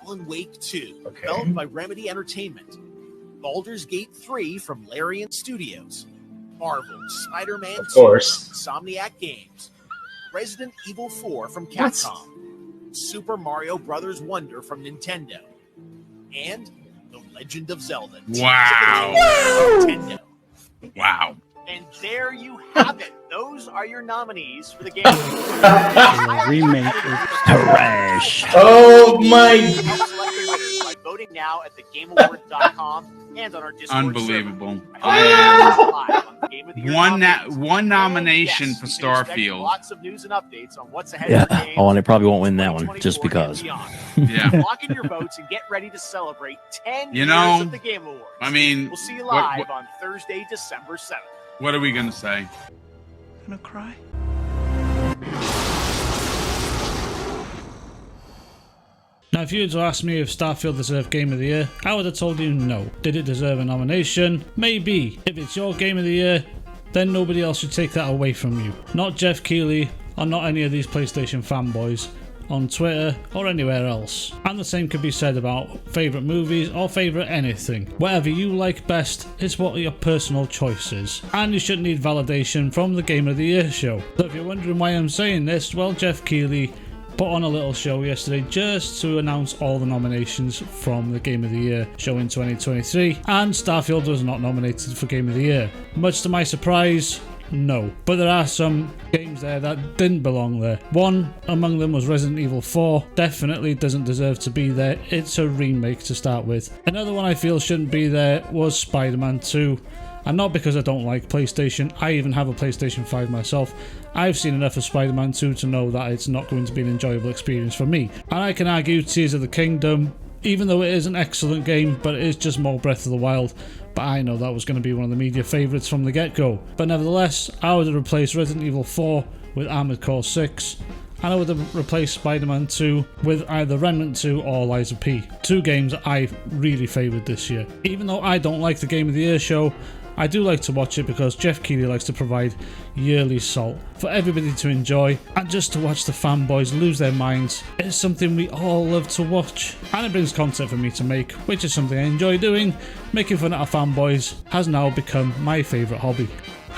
Alan Wake 2, developed by Remedy Entertainment. Baldur's Gate 3 from Larian Studios. Marvel Spider-Man 2 from Insomniac Games. Resident Evil 4 from Capcom. Super Mario Bros. Wonder from Nintendo. And The Legend of Zelda. Wow. Nintendo. Wow. And there you have it. Those are your nominees for the game. Remake is trash. Oh my! By voting now at thegameawards.com and on our Discord. Unbelievable. One nomination for Starfield. Lots of news and updates on what's ahead of the game. Oh, and it probably won't win that one just because. Yeah. Lock in your votes and get ready to celebrate 10 years of the Game Awards. I mean, we'll see you live on Thursday, December 7th. What are we gonna say? Gonna cry? Now, if you were to ask me if Starfield deserved Game of the Year, I would have told you no. Did it deserve a nomination? Maybe. If it's your Game of the Year, then nobody else should take that away from you. Not Jeff Keighley, or not any of these PlayStation fanboys on Twitter or anywhere else. And the same could be said about favourite movies or favourite anything. Whatever you like best is what your personal choice is. And you shouldn't need validation from the Game of the Year show. So if you're wondering why I'm saying this, well, Jeff Keighley put on a little show yesterday just to announce all the nominations from the Game of the Year show in 2023, and Starfield was not nominated for Game of the Year. Much to my surprise, no. But there are some games there that didn't belong there. One among them was Resident Evil 4. Definitely doesn't deserve to be there. It's a remake to start with. Another one I feel shouldn't be there was Spider-Man 2. And not because I don't like PlayStation. I even have a PlayStation 5 myself. I've seen enough of Spider-Man 2 to know that it's not going to be an enjoyable experience for me. And I can argue Tears of the Kingdom, even though it is an excellent game, but it is just more Breath of the Wild. But I know that was going to be one of the media favourites from the get-go. But nevertheless, I would have replaced Resident Evil 4 with Armored Core 6. And I would have replaced Spider-Man 2 with either Remnant 2 or Lies of P. Two games I really favoured this year. Even though I don't like the Game of the Year show, I do like to watch it because Jeff Keighley likes to provide yearly salt for everybody to enjoy, and just to watch the fanboys lose their minds is something we all love to watch. And it brings content for me to make, which is something I enjoy doing. Making fun of our fanboys has now become my favourite hobby.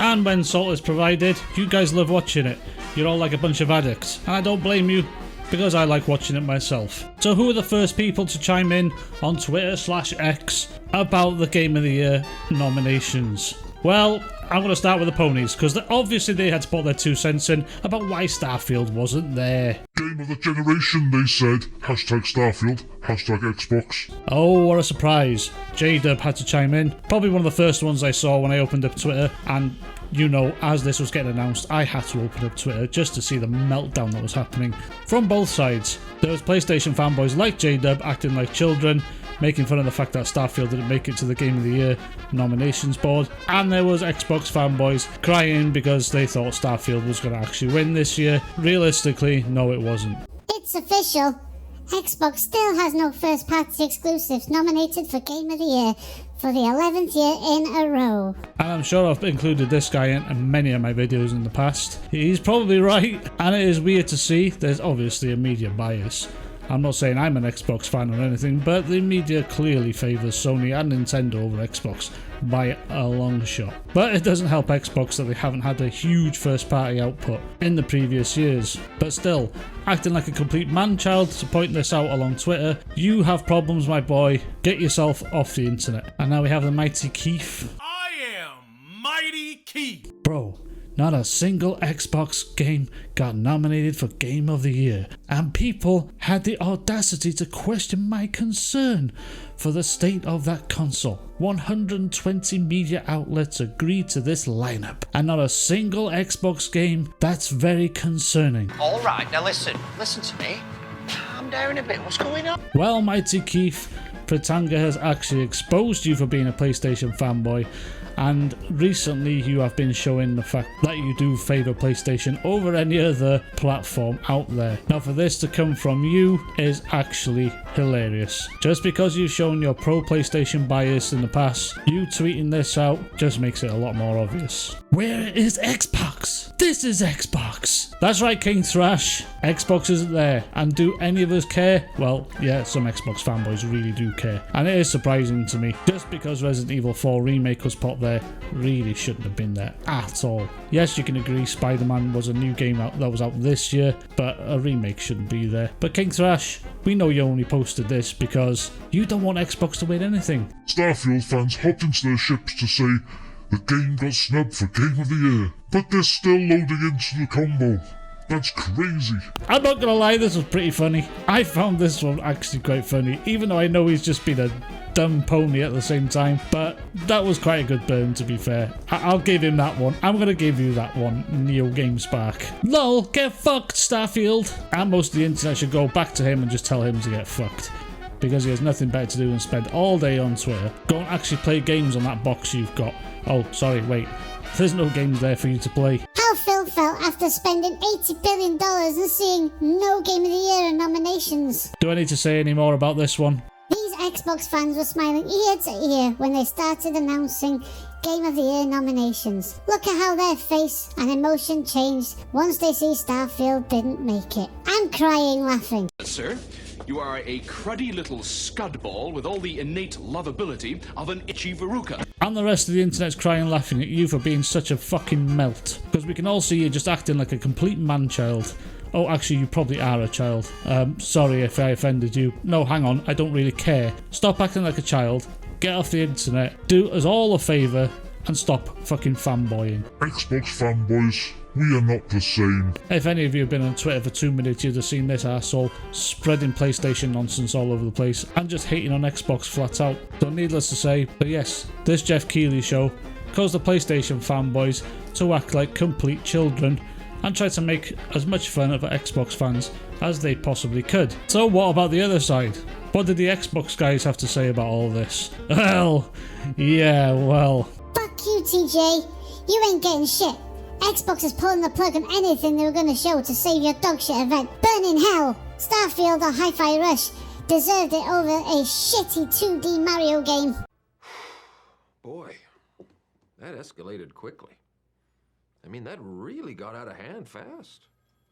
And when salt is provided, you guys love watching it. You're all like a bunch of addicts, and I don't blame you, because I like watching it myself. So who are the first people to chime in on Twitter/X about the Game of the Year nominations? Well, I'm going to start with the ponies, because obviously they had to put their 2 cents in about why Starfield wasn't there. Game of the generation, they said. Hashtag Starfield, hashtag Xbox. Oh, what a surprise. J-Dub had to chime in. Probably one of the first ones I saw when I opened up Twitter, and you know, as this was getting announced, I had to open up Twitter just to see the meltdown that was happening from both sides. There was PlayStation fanboys like J-Dub acting like children, making fun of the fact that Starfield didn't make it to the Game of the Year nominations board, and there was Xbox fanboys crying because they thought Starfield was going to actually win this year. Realistically, no, it wasn't. It's official. Xbox still has no first-party exclusives nominated for Game of the Year for the 11th year in a row. And I'm sure I've included this guy in many of my videos in the past. He's probably right, and it is weird to see. There's obviously a media bias. I'm not saying I'm an Xbox fan or anything, but the media clearly favours Sony and Nintendo over Xbox by a long shot. But it doesn't help Xbox that they haven't had a huge first-party output in the previous years. But still, acting like a complete man-child to point this out along Twitter, you have problems, my boy. Get yourself off the internet. And now we have the mighty Keith. I am Mighty Keith. Bro, not a single Xbox game got nominated for Game of the Year, and people had the audacity to question my concern for the state of that console. 120 media outlets agreed to this lineup, and not a single Xbox game. That's very concerning. Alright, now listen to me. Calm down a bit, what's going on? Well, mighty Keith, Pratanga has actually exposed you for being a PlayStation fanboy, and recently you have been showing the fact that you do favour PlayStation over any other platform out there. Now, for this to come from you is actually hilarious. Just because you've shown your pro PlayStation bias in the past, you tweeting this out just makes it a lot more obvious. Where is Xbox? This is Xbox. That's right, King Thrash. Xbox isn't there. And do any of us care? Well, yeah, some Xbox fanboys really do care. And it is surprising to me. Just because Resident Evil 4 Remake was put there really shouldn't have been there at all. Yes, you can agree Spider-Man was a new game that was out this year, but a remake shouldn't be there. But King Thrash, we know you only posted this because you don't want Xbox to win anything. Starfield fans hopped into their ships to say the game got snubbed for Game of the Year, but they're still loading into the combo. That's crazy. I'm not gonna lie, this was pretty funny. I found this one actually quite funny, even though I know he's just been a dumb pony at the same time, but that was quite a good burn, to be fair. I'll give him that one. I'm gonna give you that one, Neo GameSpark. Lol, get fucked, Starfield. And most of the internet should go back to him and just tell him to get fucked, because he has nothing better to do than spend all day on Twitter. Go and actually play games on that box you've got. Oh, sorry, wait. There's no games there for you to play. How Phil felt after spending $80 billion and seeing no Game of the Year nominations. Do I need to say any more about this one? These Xbox fans were smiling ear to ear when they started announcing Game of the Year nominations. Look at how their face and emotion changed once they see Starfield didn't make it. I'm crying laughing. Sir, you are a cruddy little scudball with all the innate lovability of an itchy veruca. And the rest of the internet's crying laughing at you for being such a fucking melt. Because we can all see you just acting like a complete man-child. Oh, actually, you probably are a child. Sorry if I offended you. No, hang on, I don't really care. Stop acting like a child, get off the internet, do us all a favour, and stop fucking fanboying. Xbox fanboys, we are not the same. If any of you have been on Twitter for 2 minutes, you'd have seen this arsehole spreading PlayStation nonsense all over the place and just hating on Xbox flat out. So needless to say, but yes, this Jeff Keighley show caused the PlayStation fanboys to act like complete children and try to make as much fun of Xbox fans as they possibly could. So what about the other side? What did the Xbox guys have to say about all this? Well, yeah, well. Fuck you, TJ. You ain't getting shit. Xbox is pulling the plug on anything they were going to show to save your dogshit event. Burn in hell. Starfield or Hi-Fi Rush deserved it over a shitty 2D Mario game. Boy, that escalated quickly. I mean, that really got out of hand fast.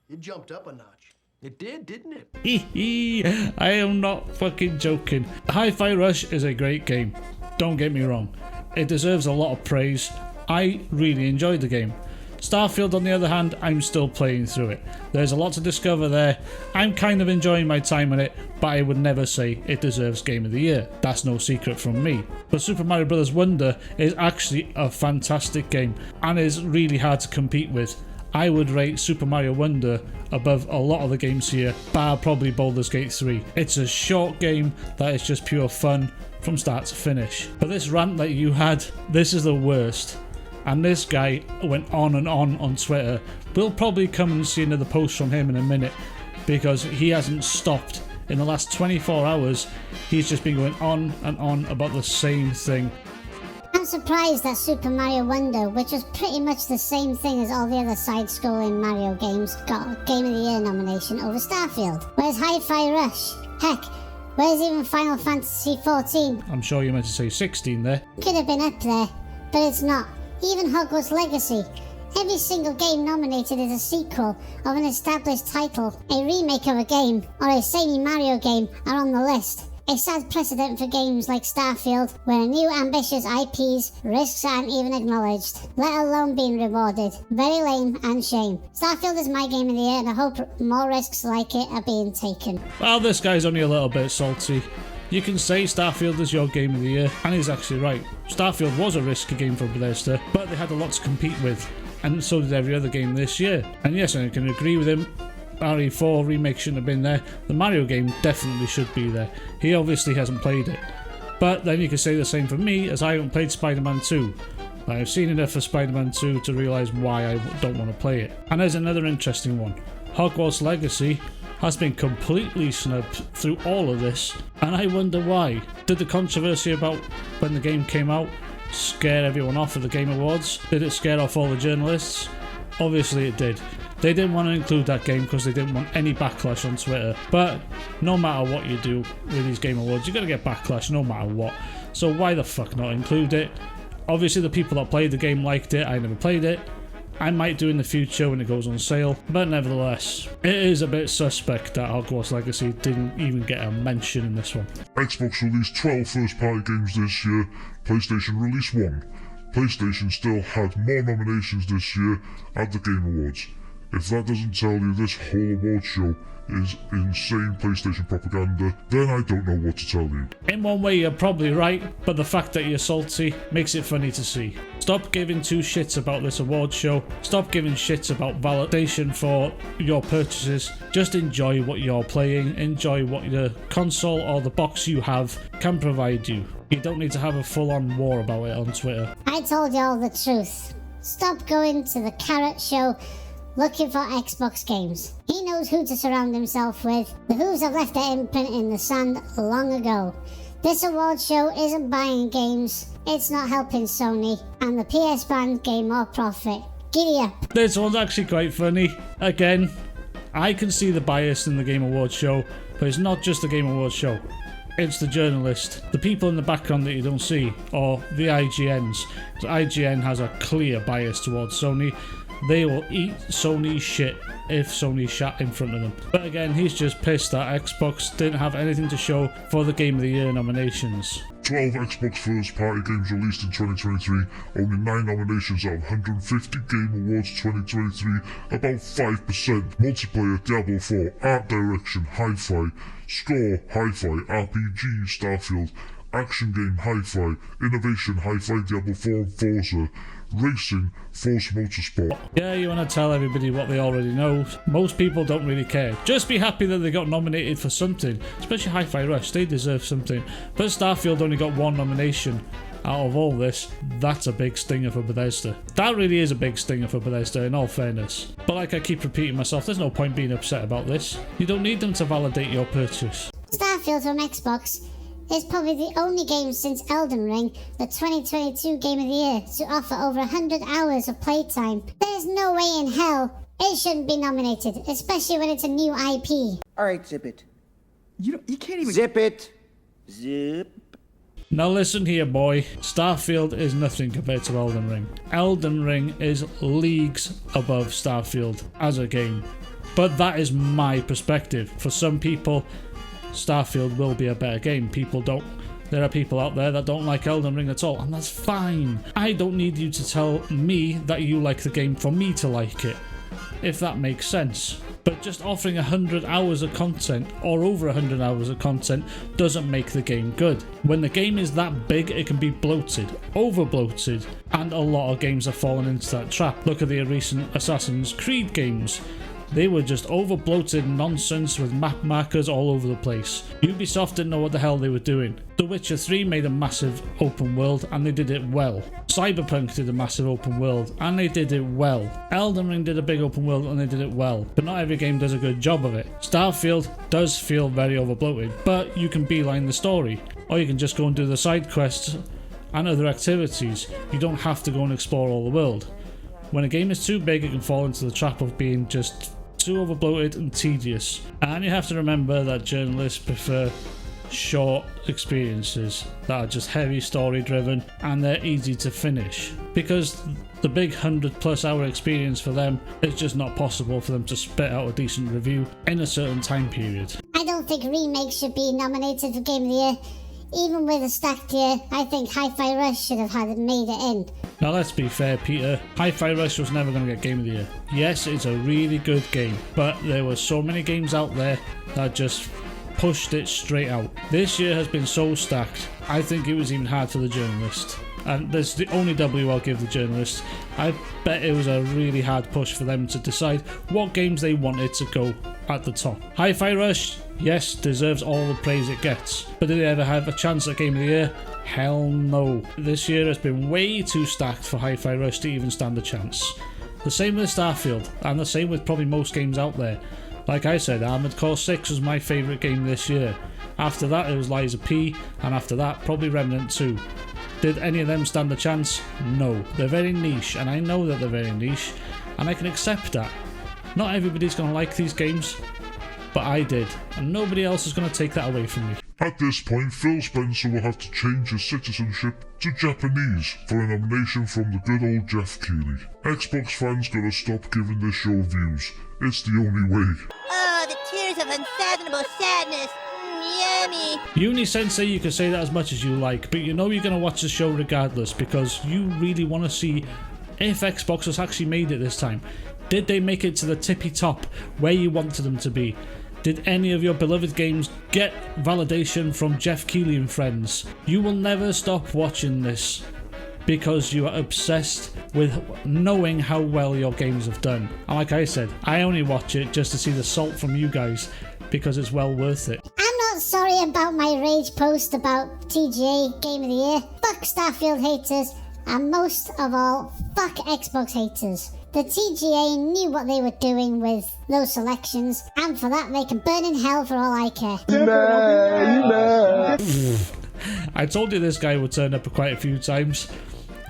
It jumped up a notch. It did, didn't it? I am not fucking joking. Hi-Fi Rush is a great game. Don't get me wrong. It deserves a lot of praise. I really enjoyed the game. Starfield, on the other hand, I'm still playing through it. There's a lot to discover there. I'm kind of enjoying my time on it, but I would never say it deserves Game of the Year. That's no secret from me. But Super Mario Bros. Wonder is actually a fantastic game and is really hard to compete with. I would rate Super Mario Wonder above a lot of the games here, bar probably Baldur's Gate 3. It's a short game that is just pure fun from start to finish. But this rant that you had, this is the worst. And this guy went on and on Twitter. We'll probably come and see another post from him in a minute because he hasn't stopped. In the last 24 hours, he's just been going on and on about the same thing. I'm surprised that Super Mario Wonder, which was pretty much the same thing as all the other side-scrolling Mario games, got a Game of the Year nomination over Starfield. Where's Hi-Fi Rush? Heck, where's even Final Fantasy XIV? I'm sure you meant to say 16 there. Could have been up there, but it's not. Even Hogwarts Legacy. Every single game nominated is a sequel of an established title. A remake of a game or a samey Mario game are on the list. A sad precedent for games like Starfield, where new ambitious IPs risks aren't even acknowledged, let alone being rewarded. Very lame and shame. Starfield is my game of the year and I hope more risks like it are being taken. Well, this guy's only a little bit salty. You can say Starfield is your game of the year, and he's actually right. Starfield was a risky game for Bethesda, but they had a lot to compete with, and so did every other game this year. And yes, I can agree with him, RE4 remake shouldn't have been there. The Mario game definitely should be there. He obviously hasn't played it. But then you can say the same for me, as I haven't played Spider-Man 2. I've seen enough of Spider-Man 2 to realise why I don't want to play it. And there's another interesting one. Hogwarts Legacy has been completely snubbed through all of this, and I wonder why. Did the controversy about when the game came out scare everyone off at the Game Awards? Did it scare off all the journalists? Obviously it did. They didn't want to include that game because they didn't want any backlash on Twitter. But no matter what you do with these Game Awards, you're going to get backlash no matter what. So why the fuck not include it? Obviously the people that played the game liked it. I never played it. I might do in the future when it goes on sale, but nevertheless, it is a bit suspect that Hogwarts Legacy didn't even get a mention in this one. Xbox released 12 first-party games this year, PlayStation released 1. PlayStation still had more nominations this year at the Game Awards. If that doesn't tell you this whole award show is insane PlayStation propaganda, then I don't know what to tell you. In one way you're probably right, but the fact that you're salty makes it funny to see. Stop giving two shits about this award show, stop giving shits about validation for your purchases, just enjoy what you're playing, enjoy what the console or the box you have can provide you. You don't need to have a full-on war about it on Twitter. I told you all the truth. Stop going to the carrot show looking for Xbox games. He knows who to surround himself with. The Who's have left their imprint in the sand long ago. This award show isn't buying games, it's not helping Sony, and the PS band gain more profit. Giddy up. This one's actually quite funny. Again, I can see the bias in the Game Awards show, but it's not just the Game Awards show. It's the journalist, the people in the background that you don't see, or the IGNs. So IGN has a clear bias towards Sony. They will eat Sony's shit if Sony shat in front of them. But again, he's just pissed that Xbox didn't have anything to show for the Game of the Year nominations. 12 Xbox first-party games released in 2023, only 9 nominations out of 150 Game Awards 2023, about 5%. Multiplayer, Diablo 4, Art Direction, Hi-Fi, Score, Hi-Fi, RPG, Starfield, Action Game, Hi-Fi, Innovation, Hi-Fi, Diablo 4 and Forza, Racing, Force Motorsport. Yeah, you want to tell everybody what they already know. Most people don't really care. Just be happy that they got nominated for something. Especially Hi-Fi Rush, they deserve something. But Starfield only got 1 nomination out of all this. That's a big stinger for Bethesda. That really is a big stinger for Bethesda, in all fairness. But like I keep repeating myself, there's no point being upset about this. You don't need them to validate your purchase. Starfield from Xbox is probably the only game since Elden Ring, the 2022 Game of the Year, to offer over 100 hours of playtime. There's no way in hell it shouldn't be nominated, especially when it's a new IP. Alright, zip it. You can't even... Zip it. Zip. Now listen here, boy. Starfield is nothing compared to Elden Ring. Elden Ring is leagues above Starfield as a game. But that is my perspective. For some people, Starfield will be a better game. There are people out there that don't like Elden Ring at all, and that's fine. I don't need you to tell me that you like the game for me to like it, if that makes sense. But just offering 100 hours of content, or over 100 hours of content, doesn't make the game good. When the game is that big, it can be bloated, over bloated, and a lot of games have fallen into that trap. Look at the recent Assassin's Creed games. They were just over bloated nonsense with map markers all over the place. Ubisoft didn't know what the hell they were doing. The Witcher 3 made a massive open world and they did it well. Cyberpunk did a massive open world and they did it well. Elden Ring did a big open world and they did it well. But not every game does a good job of it. Starfield does feel very over bloated, but you can beeline the story. Or you can just go and do the side quests and other activities. You don't have to go and explore all the world. When a game is too big, it can fall into the trap of being just too over bloated and tedious. And you have to remember that journalists prefer short experiences that are just heavy story driven and they're easy to finish, because the big 100+ hour experience for them is just not possible for them to spit out a decent review in a certain time period. I don't think remakes should be nominated for Game of the Year. Even with a stacked year, I think Hi-Fi Rush should have made it in. Now let's be fair, Peter. Hi-Fi Rush was never going to get Game of the Year. Yes, it's a really good game, but there were so many games out there that just pushed it straight out. This year has been so stacked, I think it was even hard for the journalist. And that's the only W I'll give the journalist. I bet it was a really hard push for them to decide what games they wanted to go at the top. Hi-Fi Rush, yes, deserves all the praise it gets. But did it ever have a chance at Game of the Year? Hell no. This year has been way too stacked for Hi-Fi Rush to even stand a chance. The same with Starfield, and the same with probably most games out there. Like I said, Armored Core 6 was my favourite game this year. After that it was Lies of P, and after that probably Remnant 2. Did any of them stand a chance? No. They're very niche, and I know that they're very niche, and I can accept that. Not everybody's going to like these games, but I did, and nobody else is going to take that away from me. At this point, Phil Spencer will have to change his citizenship to Japanese for a nomination from the good old Jeff Keighley. Xbox fans gotta stop giving this show views. It's the only way. Oh, the tears of unfathomable sadness. Yummy. Uni-sensei, you can say that as much as you like, but you know you're going to watch the show regardless because you really want to see if Xbox has actually made it this time. Did they make it to the tippy top where you wanted them to be? Did any of your beloved games get validation from Jeff Keighley and friends? You will never stop watching this because you are obsessed with knowing how well your games have done. And like I said, I only watch it just to see the salt from you guys because it's well worth it. I'm not sorry about my rage post about TGA Game of the Year. Fuck Starfield haters, and most of all, fuck Xbox haters. The TGA knew what they were doing with those selections, and for that they can burn in hell for all I care. I told you this guy would turn up quite a few times.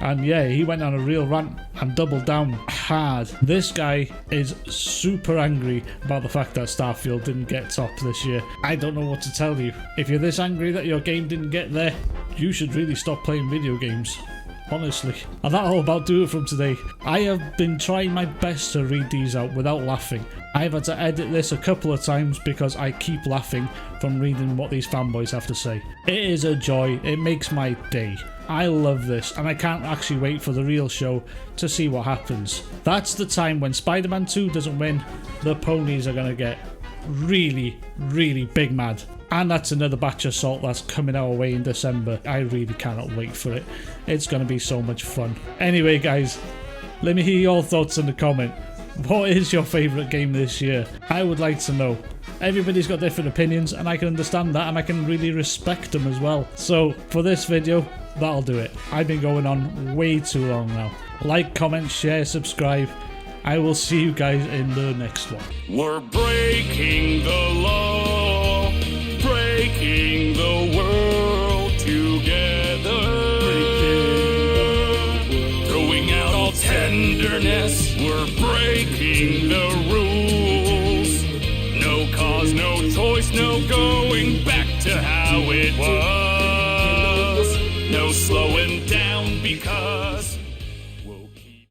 And yeah, he went on a real rant and doubled down hard. This guy is super angry about the fact that Starfield didn't get top this year. I don't know what to tell you. If you're this angry that your game didn't get there, you should really stop playing video games. Honestly. And that'll about do it from today. I have been trying my best to read these out without laughing. I've had to edit this a couple of times because I keep laughing from reading what these fanboys have to say. It is a joy. It makes my day. I love this, and I can't actually wait for the real show to see what happens. That's the time when Spider-Man 2 doesn't win, the ponies are going to get really, really big mad. And that's another batch of salt that's coming our way in December. I really cannot wait for it. It's going to be so much fun. Anyway, guys, let me hear your thoughts in the comment. What is your favourite game this year? I would like to know. Everybody's got different opinions, and I can understand that, and I can really respect them as well. So, for this video, that'll do it. I've been going on way too long now. Like, comment, share, subscribe. I will see you guys in the next one. We're breaking the law, breaking the world together, throwing out all tenderness. We're breaking the rules. No cause, no choice, no going back to how it was. No slowing down because